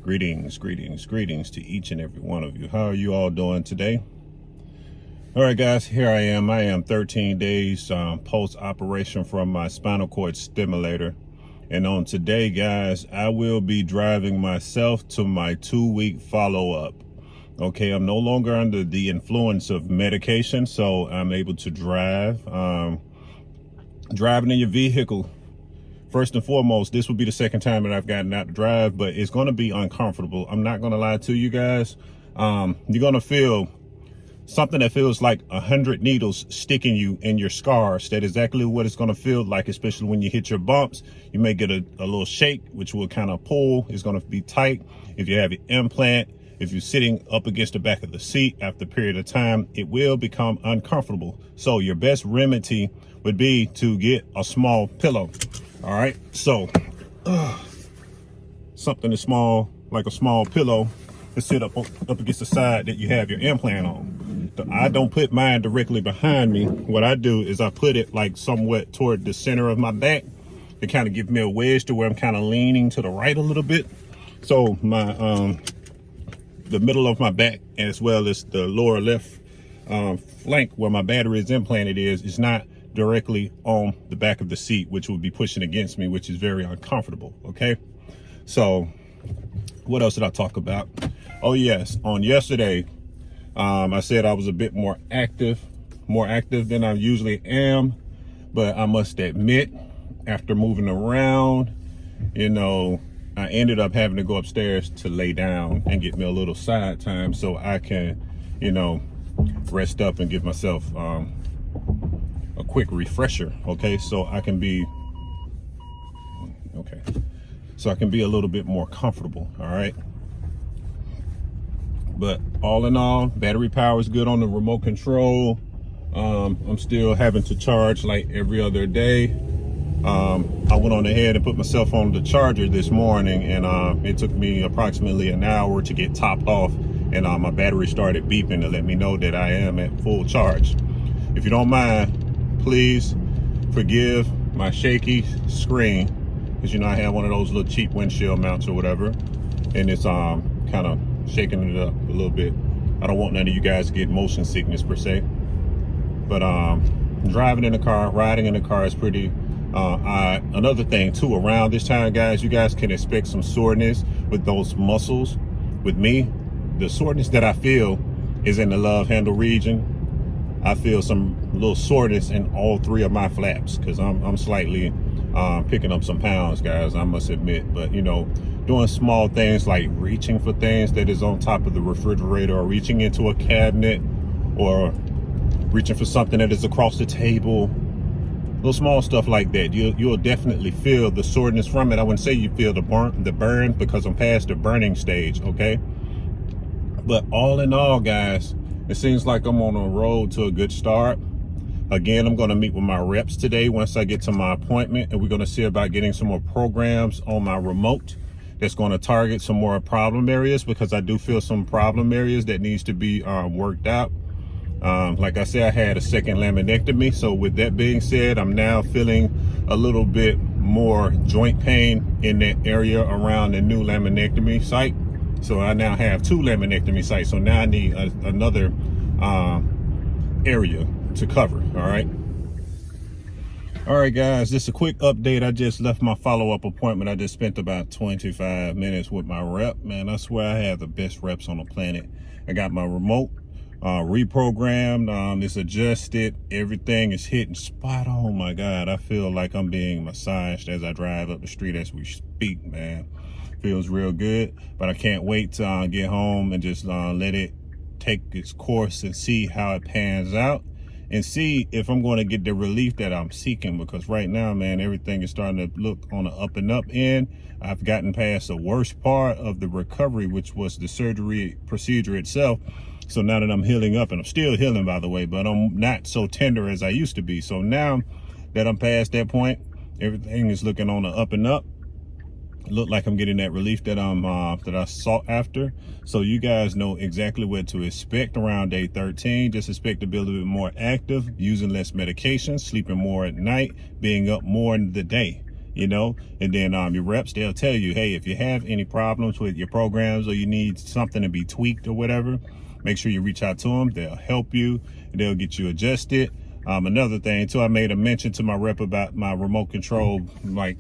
Greetings to each and every one of you. How are you all doing today? All right, guys, here I am 13 days post-operation from my spinal cord stimulator. And on today, guys, I will be driving myself to my 2-week follow-up. Okay, I'm no longer under the influence of medication, so I'm able to drive. Driving in your vehicle, first and foremost, this will be the second time that I've gotten out to drive, but it's going to be uncomfortable. I'm not going to lie to you guys. You're going to feel something that feels like 100 needles sticking you in your scars. That is exactly what it's going to feel like, especially when you hit your bumps. You may get a little shake, which will kind of pull. It's going to be tight. If you have an implant, if you're sitting up against the back of the seat after a period of time, it will become uncomfortable. So your best remedy would be to get a small pillow. All right, so something as small, like a small pillow, to sit up against the side that you have your implant on. I don't put mine directly behind me. What I do is I put it like somewhat toward the center of my back to kind of give me a wedge to where I'm kind of leaning to the right a little bit. So my the middle of my back, as well as the lower left flank where my battery is implanted is not directly on the back of the seat, which will be pushing against me, which is very uncomfortable. Okay, so what else did I talk about? Oh yes, on yesterday I said I was a bit more active than I usually am, but I must admit, after moving around, I ended up having to go upstairs to lay down and get me a little side time so I can, rest up and give myself a quick refresher. Okay, so I can be a little bit more comfortable. All right, but all in all, battery power is good on the remote control. I'm still having to charge like every other day. I went on ahead and put myself on the charger this morning, and it took me approximately an hour to get topped off, and my battery started beeping to let me know that I am at full charge. If you don't mind, please forgive my shaky screen, because I have one of those little cheap windshield mounts or whatever, and it's kind of shaking it up a little bit. I don't want none of you guys to get motion sickness per se, but riding in the car is pretty odd. Another thing too, around this time, guys, you guys can expect some soreness with those muscles. With me, the soreness that I feel is in the love handle region. I feel some little soreness in all three of my flaps, because I'm slightly picking up some pounds, guys, I must admit. But doing small things like reaching for things that is on top of the refrigerator, or reaching into a cabinet, or reaching for something that is across the table, little small stuff like that, you'll definitely feel the soreness from it. I wouldn't say you feel the burn, because I'm past the burning stage. Okay, but all in all, guys, it seems like I'm on a road to a good start. Again, I'm going to meet with my reps today once I get to my appointment, and we're going to see about getting some more programs on my remote that's going to target some more problem areas, because I do feel some problem areas that needs to be worked out. Like I said, I had a second laminectomy, so with that being said, I'm now feeling a little bit more joint pain in that area around the new laminectomy site. So I now have 2 laminectomy sites, so now I need another area to cover. All right, guys, just a quick update. I just left my follow-up appointment. I just spent about 25 minutes with my rep. Man, I swear I have the best reps on the planet. I got my remote reprogrammed, it's adjusted, everything is hitting spot on. Oh my God, I feel like I'm being massaged as I drive up the street as we speak, man. Feels real good, but I can't wait to get home and just let it take its course and see how it pans out, and see if I'm going to get the relief that I'm seeking. Because right now, man, everything is starting to look on the up and up end. I've gotten past the worst part of the recovery, which was the surgery procedure itself. So now that I'm healing up, and I'm still healing, by the way, but I'm not so tender as I used to be. So now that I'm past that point, everything is looking on the up and up. It looked like I'm getting that relief that I sought after. So you guys know exactly what to expect around day 13. Just expect to be a little bit more active, using less medication, sleeping more at night, being up more in the day. you know. And then your reps, they'll tell you, hey, if you have any problems with your programs or you need something to be tweaked or whatever, make sure you reach out to them. They'll help you, and they'll get you adjusted. Another thing too, I made a mention to my rep about my remote control, like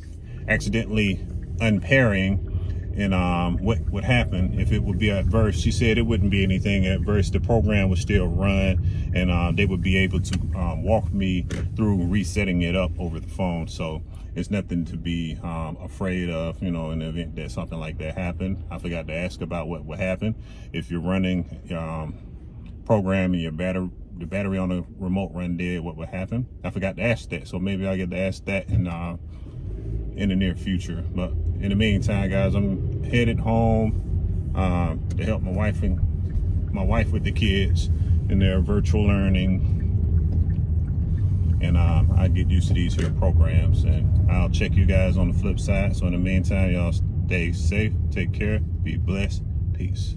accidentally unpairing, and what would happen if it would be adverse. She said it wouldn't be anything adverse. The program would still run, and they would be able to walk me through resetting it up over the phone. So it's nothing to be afraid of, you know, in the event that something like that happened. I forgot to ask about what would happen if you're running program and the battery on the remote run dead. What would happen? I forgot to ask that, so maybe I'll get to ask that in the near future. But in the meantime, guys, I'm headed home to help my wife with the kids in their virtual learning, and I get used to these here programs, and I'll check you guys on the flip side. So in the meantime, y'all stay safe, take care, be blessed, peace.